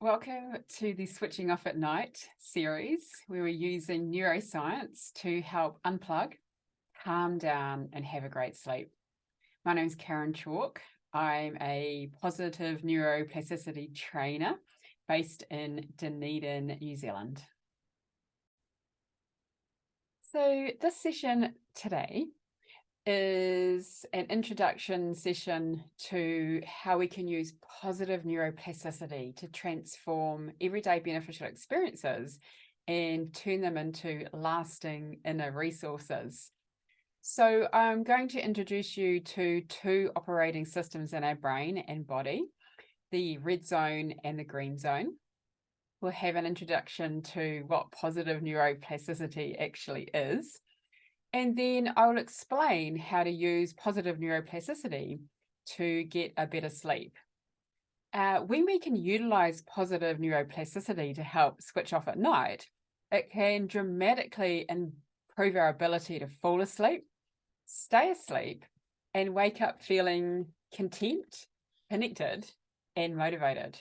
Welcome to the Switching Off at Night series, where we're using neuroscience to help unplug, calm down, and have a great sleep. My name is Karyn Chalk. I'm a positive neuroplasticity trainer based in Dunedin, New Zealand. So this session today is an introduction session to how we can use positive neuroplasticity to transform everyday beneficial experiences and turn them into lasting inner resources. So I'm going to introduce you to two operating systems in our brain and body, the red zone and the green zone. We'll have an introduction to what positive neuroplasticity actually is. And then I will explain how to use positive neuroplasticity to get a better sleep. When we can utilize positive neuroplasticity to help switch off at night, it can dramatically improve our ability to fall asleep, stay asleep, and wake up feeling content, connected, and motivated.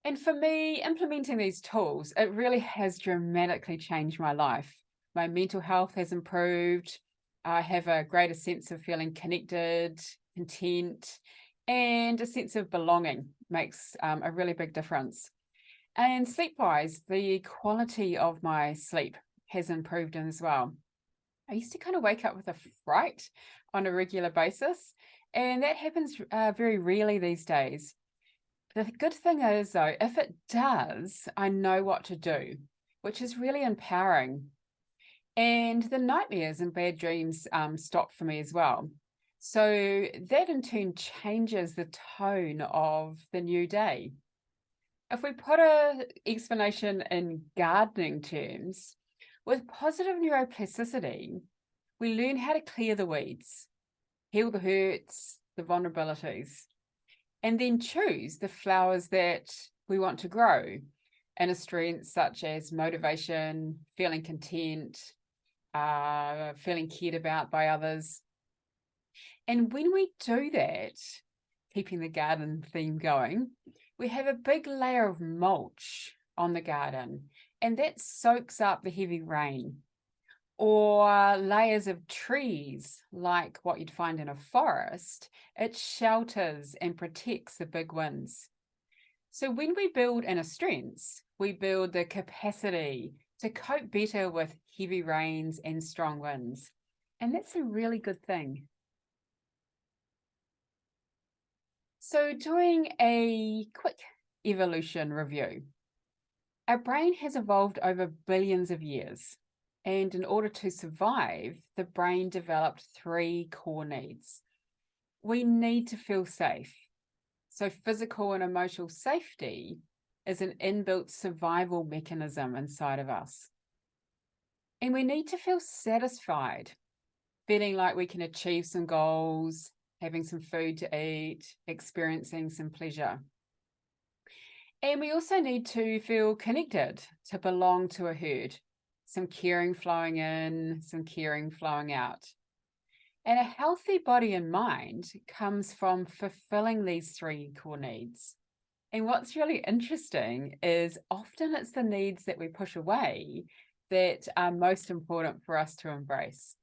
And for me, implementing these tools, it really has dramatically changed my life. My mental health has improved. I have a greater sense of feeling connected, content, and a sense of belonging makes a really big difference. And sleep-wise, the quality of my sleep has improved as well. I used to kind of wake up with a fright on a regular basis, and that happens very rarely these days. The good thing is, though, if it does, I know what to do, which is really empowering. And the nightmares and bad dreams stop for me as well. So that in turn changes the tone of the new day. If we put an explanation in gardening terms, with positive neuroplasticity, we learn how to clear the weeds, heal the hurts, the vulnerabilities, and then choose the flowers that we want to grow in a strength such as motivation, feeling content, feeling cared about by others. And when we do that, keeping the garden theme going, we have a big layer of mulch on the garden, and that soaks up the heavy rain. Or layers of trees, like what you'd find in a forest, it shelters and protects the big winds. So when we build inner strengths, we build the capacity to cope better with heavy rains and strong winds. And that's a really good thing. So doing a quick evolution review. Our brain has evolved over billions of years. And in order to survive, the brain developed three core needs. We need to feel safe. So physical and emotional safety is an inbuilt survival mechanism inside of us. And we need to feel satisfied, feeling like we can achieve some goals, having some food to eat, experiencing some pleasure. And we also need to feel connected, to belong to a herd. Some caring flowing in, some caring flowing out. And a healthy body and mind comes from fulfilling these three core needs. And what's really interesting is often it's the needs that we push away that are most important for us to embrace.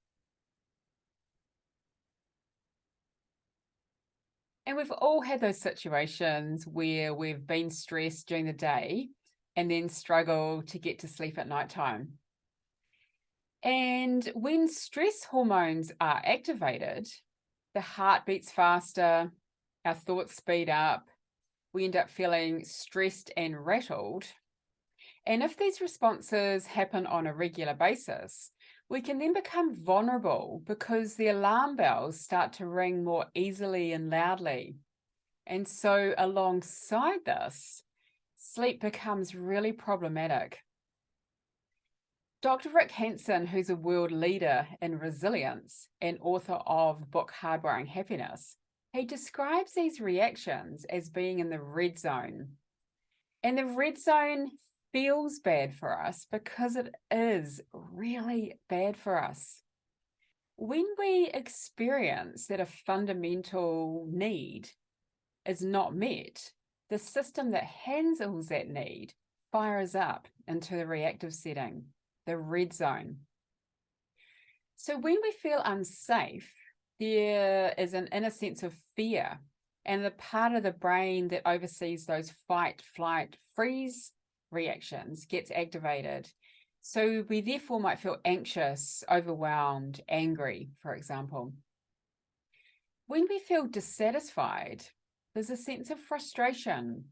And we've all had those situations where we've been stressed during the day and then struggle to get to sleep at nighttime. And when stress hormones are activated, the heart beats faster, our thoughts speed up, we end up feeling stressed and rattled. And if these responses happen on a regular basis, we can then become vulnerable because the alarm bells start to ring more easily and loudly. And so alongside this, sleep becomes really problematic. Dr. Rick Hanson, who's a world leader in resilience and author of the book Hardwiring Happiness, he describes these reactions as being in the red zone. And the red zone feels bad for us because it is really bad for us. When we experience that a fundamental need is not met, the system that handles that need fires up into the reactive setting, the red zone. So when we feel unsafe, there is an inner sense of fear, and the part of the brain that oversees those fight, flight, freeze reactions gets activated. So we therefore might feel anxious, overwhelmed, angry, for example. When we feel dissatisfied, there's a sense of frustration.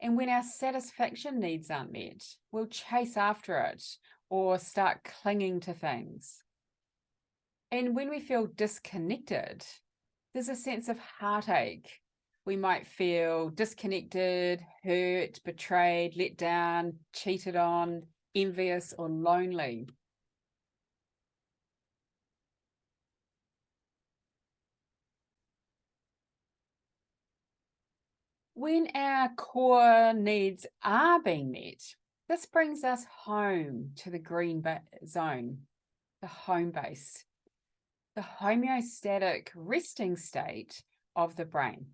And when our satisfaction needs aren't met, we'll chase after it or start clinging to things. And when we feel disconnected, there's a sense of heartache. We might feel disconnected, hurt, betrayed, let down, cheated on, envious, or lonely. When our core needs are being met, this brings us home to the green zone, the home base, the homeostatic resting state of the brain.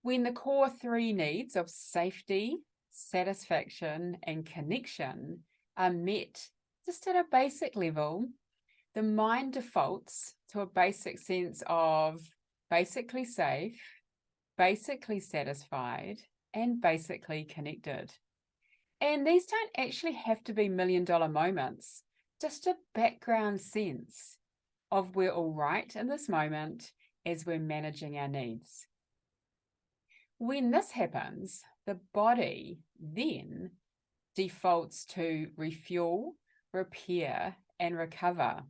When the core three needs of safety, satisfaction, and connection are met just at a basic level, the mind defaults to a basic sense of basically safe, basically satisfied, and basically connected. And these don't actually have to be million-dollar moments, just a background sense of we're all right in this moment as we're managing our needs. When this happens, the body then defaults to refuel, repair, and recover.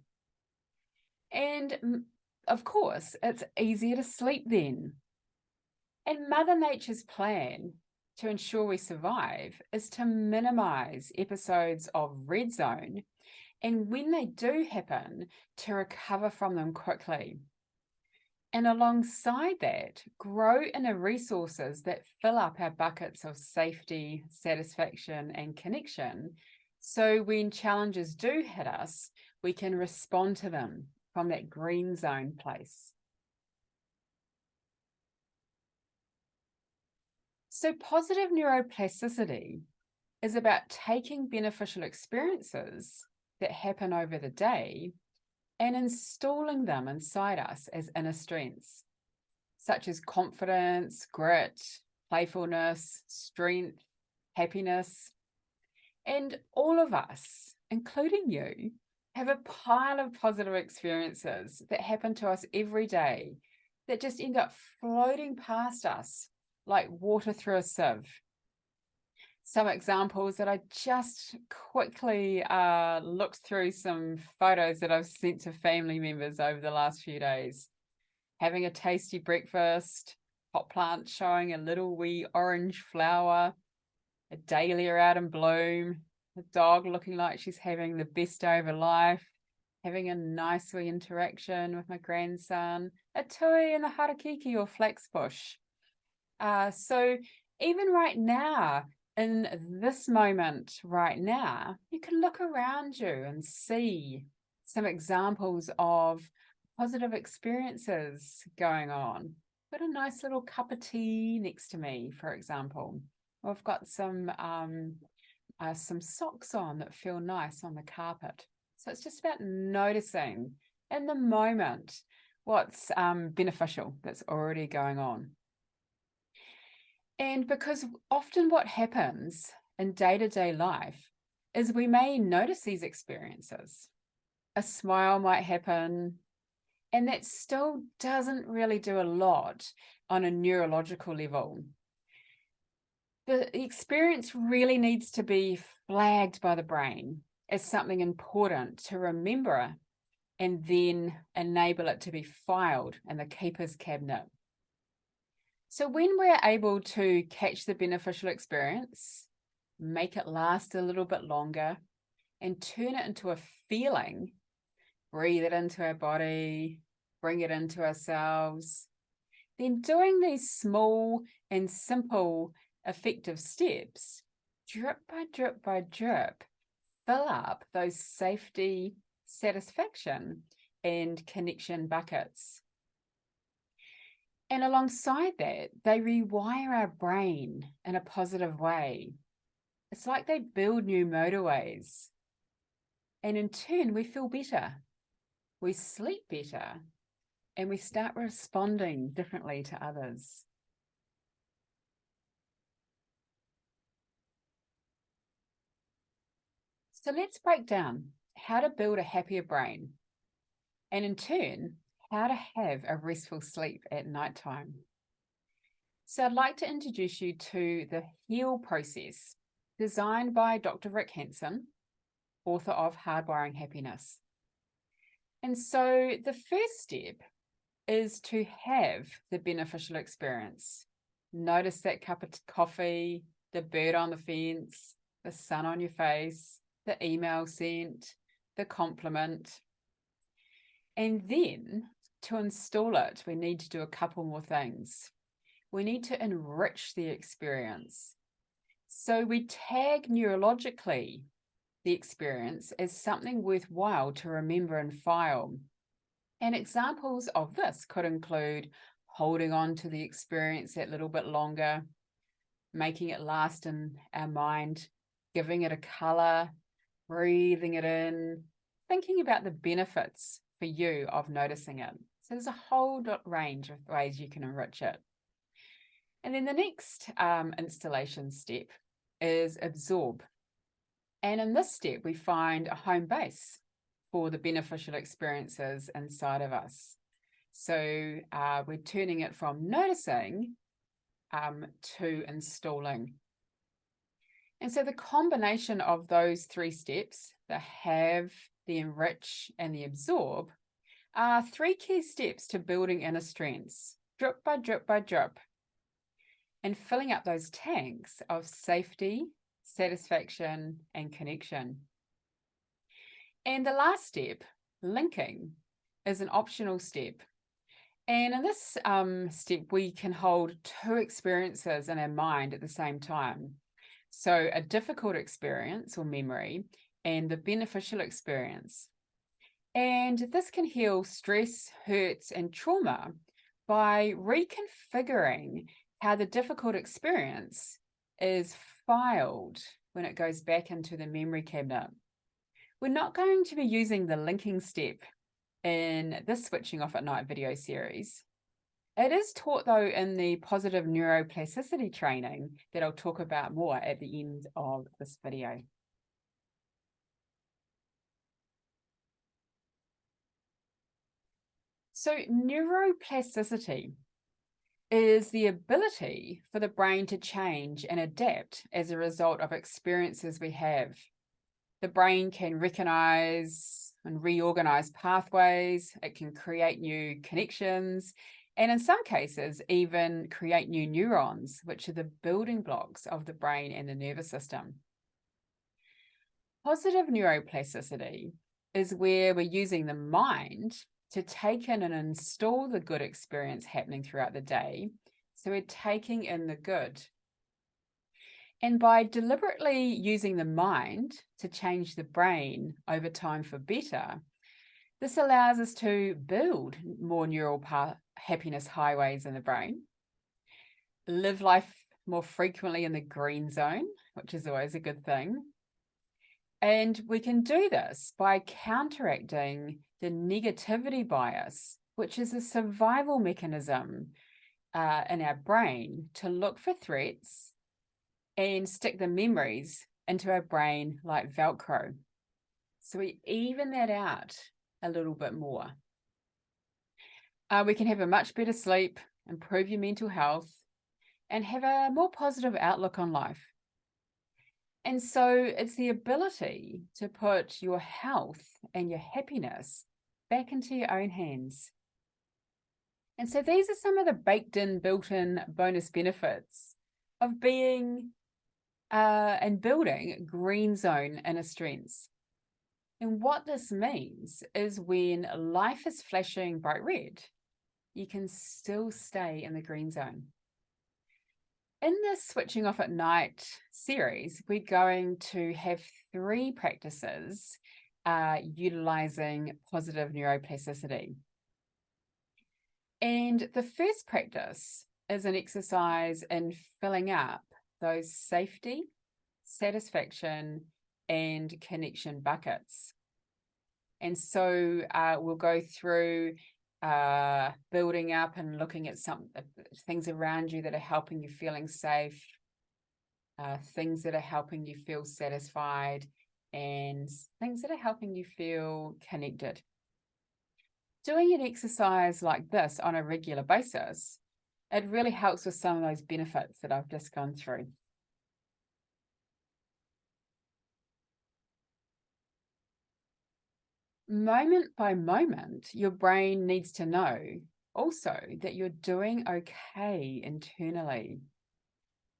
And of course, it's easier to sleep then. And Mother Nature's plan to ensure we survive is to minimize episodes of red zone, and when they do happen, to recover from them quickly. And alongside that, grow inner resources that fill up our buckets of safety, satisfaction, and connection. So when challenges do hit us, we can respond to them from that green zone place. So positive neuroplasticity is about taking beneficial experiences that happen over the day and installing them inside us as inner strengths, such as confidence, grit, playfulness, strength, happiness. And all of us, including you, have a pile of positive experiences that happen to us every day that just end up floating past us like water through a sieve. Some examples that I just quickly looked through some photos that I've sent to family members over the last few days. Having a tasty breakfast, pot plant showing a little wee orange flower, a dahlia out in bloom, a dog looking like she's having the best day of her life, having a nice wee interaction with my grandson, a tui in the harakiki or flax bush. So even right now, in this moment right now, you can look around you and see some examples of positive experiences going on. Got a nice little cup of tea next to me, for example. I've got some socks on that feel nice on the carpet. So it's just about noticing in the moment what's beneficial that's already going on. And because often what happens in day-to-day life is we may notice these experiences. A smile might happen, and that still doesn't really do a lot on a neurological level. The experience really needs to be flagged by the brain as something important to remember and then enable it to be filed in the keeper's cabinet. So when we're able to catch the beneficial experience, make it last a little bit longer, and turn it into a feeling, breathe it into our body, bring it into ourselves, then doing these small and simple effective steps, drip by drip by drip, fill up those safety, satisfaction, and connection buckets. And alongside that, they rewire our brain in a positive way. It's like they build new motorways. And in turn, we feel better, we sleep better, and we start responding differently to others. So let's break down how to build a happier brain, and in turn, how to have a restful sleep at nighttime. So I'd like to introduce you to the HEAL process, designed by Dr. Rick Hanson, author of Hardwiring Happiness. And so the first step is to have the beneficial experience. Notice that cup of coffee, the bird on the fence, the sun on your face, the email sent, the compliment. And then to install it, we need to do a couple more things. We need to enrich the experience. So we tag neurologically the experience as something worthwhile to remember and file. And examples of this could include holding on to the experience that little bit longer, making it last in our mind, giving it a color, breathing it in, thinking about the benefits for you of noticing it. So there's a whole range of ways you can enrich it. And then the next installation step is absorb. And in this step, we find a home base for the beneficial experiences inside of us. So we're turning it from noticing to installing. And so the combination of those three steps, the have, the enrich, and the absorb, are three key steps to building inner strengths, drip by drip by drip, and filling up those tanks of safety, satisfaction, and connection. And the last step, linking, is an optional step. And in this step, we can hold two experiences in our mind at the same time. So a difficult experience or memory and the beneficial experience. And this can heal stress, hurts, and trauma by reconfiguring how the difficult experience is filed when it goes back into the memory cabinet. We're not going to be using the linking step in this Switching Off at Night video series. It is taught, though, in the Positive Neuroplasticity training that I'll talk about more at the end of this video. So neuroplasticity is the ability for the brain to change and adapt as a result of experiences we have. The brain can recognize and reorganize pathways, it can create new connections, and in some cases, even create new neurons, which are the building blocks of the brain and the nervous system. Positive neuroplasticity is where we're using the mind to take in and install the good experience happening throughout the day. So we're taking in the good. And by deliberately using the mind to change the brain over time for better, this allows us to build more neural happiness highways in the brain, live life more frequently in the green zone, which is always a good thing. And we can do this by counteracting the negativity bias, which is a survival mechanism in our brain to look for threats and stick the memories into our brain like Velcro. So we even that out a little bit more. We can have a much better sleep, improve your mental health, and have a more positive outlook on life. And so it's the ability to put your health and your happiness back into your own hands. And so these are some of the baked in, built-in bonus benefits of being and building green zone inner strengths. And what this means is when life is flashing bright red, you can still stay in the green zone. In this Switching Off at Night series, we're going to have 3 practices utilizing positive neuroplasticity. And the first practice is an exercise in filling up those safety, satisfaction, and connection buckets. And so we'll go through building up and looking at some things around you that are helping you feeling safe, things that are helping you feel satisfied, and things that are helping you feel connected. Doing an exercise like this on a regular basis, it really helps with some of those benefits that I've just gone through. Moment by moment, your brain needs to know also that you're doing okay internally.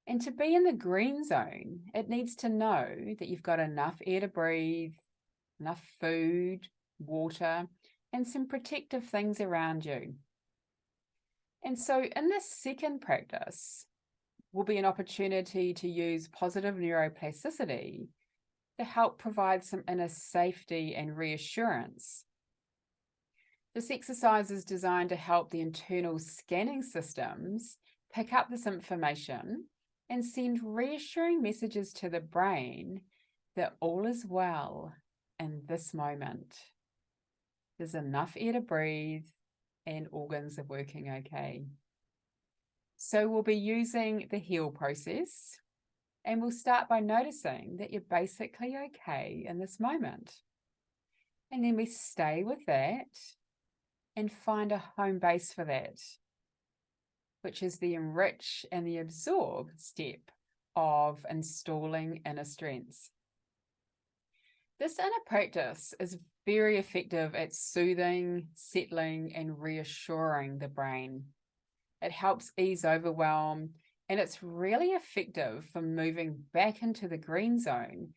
And to be in the green zone, it needs to know that you've got enough air to breathe, enough food, water, and some protective things around you. And so in this second practice will be an opportunity to use positive neuroplasticity to help provide some inner safety and reassurance. This exercise is designed to help the internal scanning systems pick up this information and send reassuring messages to the brain that all is well in this moment. There's enough air to breathe and organs are working okay. So we'll be using the heal process, and we'll start by noticing that you're basically okay in this moment. And then we stay with that and find a home base for that, which is the enrich and the absorb step of installing inner strengths. This inner practice is very effective at soothing, settling, and reassuring the brain. It helps ease overwhelm, and it's really effective for moving back into the green zone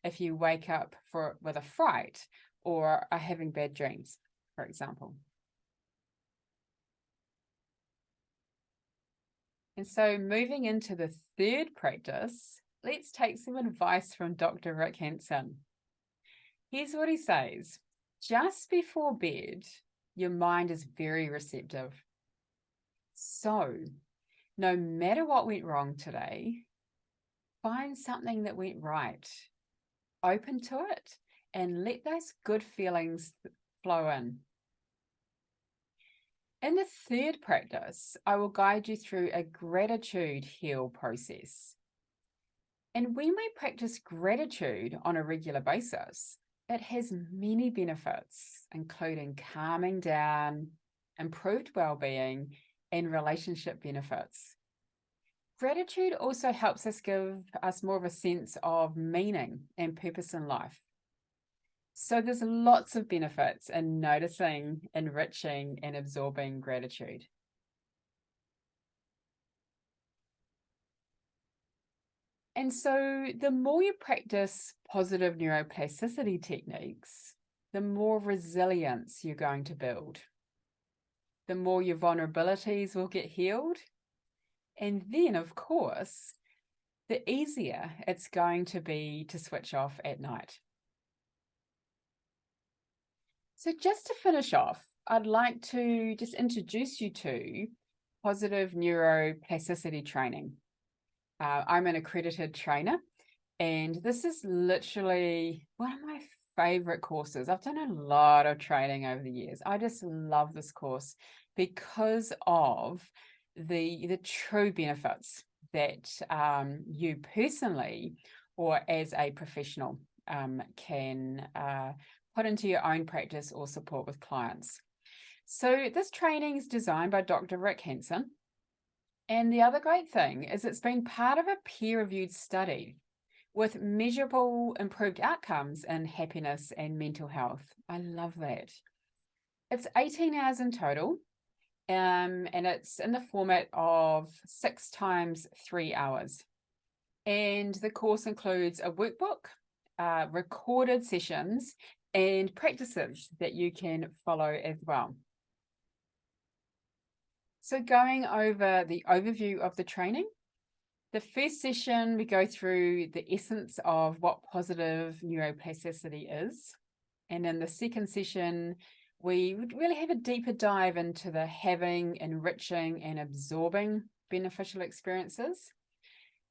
if you wake up with a fright or are having bad dreams, for example. And so moving into the third practice, let's take some advice from Dr. Rick Hanson. Here's what he says: just before bed, your mind is very receptive. So no matter what went wrong today, find something that went right, open to it, and let those good feelings flow in. In the third practice, I will guide you through a gratitude heal process. And when we practice gratitude on a regular basis, it has many benefits, including calming down, improved well-being, and relationship benefits. Gratitude also helps us give us more of a sense of meaning and purpose in life. So there's lots of benefits in noticing, enriching, and absorbing gratitude. And so the more you practice positive neuroplasticity techniques, the more resilience you're going to build. The more your vulnerabilities will get healed. And then, of course, the easier it's going to be to switch off at night. So just to finish off, I'd like to just introduce you to positive neuroplasticity training. I'm an accredited trainer, and this is literally one of my favorite courses. I've done a lot of training over the years. I just love this course because of the true benefits that you personally or as a professional can put into your own practice or support with clients. So this training is designed by Dr. Rick Hanson. And the other great thing is it's been part of a peer-reviewed study with measurable improved outcomes in happiness and mental health. I love that. It's 18 hours in total, and it's in the format of 6 times 3 hours. And the course includes a workbook, recorded sessions, and practices that you can follow as well. So going over the overview of the training, the first session, we go through the essence of what positive neuroplasticity is. And in the second session, we would really have a deeper dive into the having, enriching, and absorbing beneficial experiences.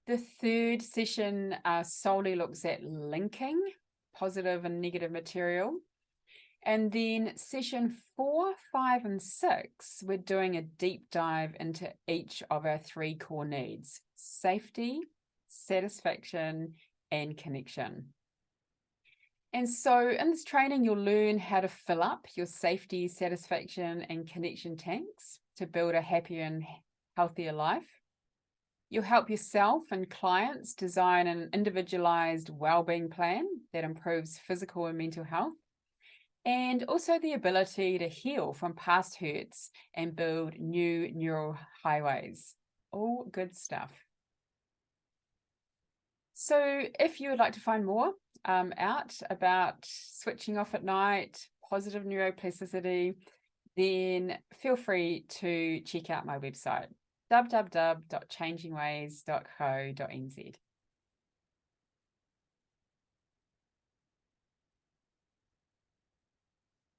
The third session solely looks at linking positive and negative material. And then session 4, 5, and 6, we're doing a deep dive into each of our 3 core needs: safety, satisfaction, and connection. And so in this training, you'll learn how to fill up your safety, satisfaction, and connection tanks to build a happier and healthier life. You'll help yourself and clients design an individualized well-being plan that improves physical and mental health, and also the ability to heal from past hurts and build new neural highways. All good stuff. So if you would like to find more out about switching off at night, positive neuroplasticity, then feel free to check out my website, www.changingways.co.nz.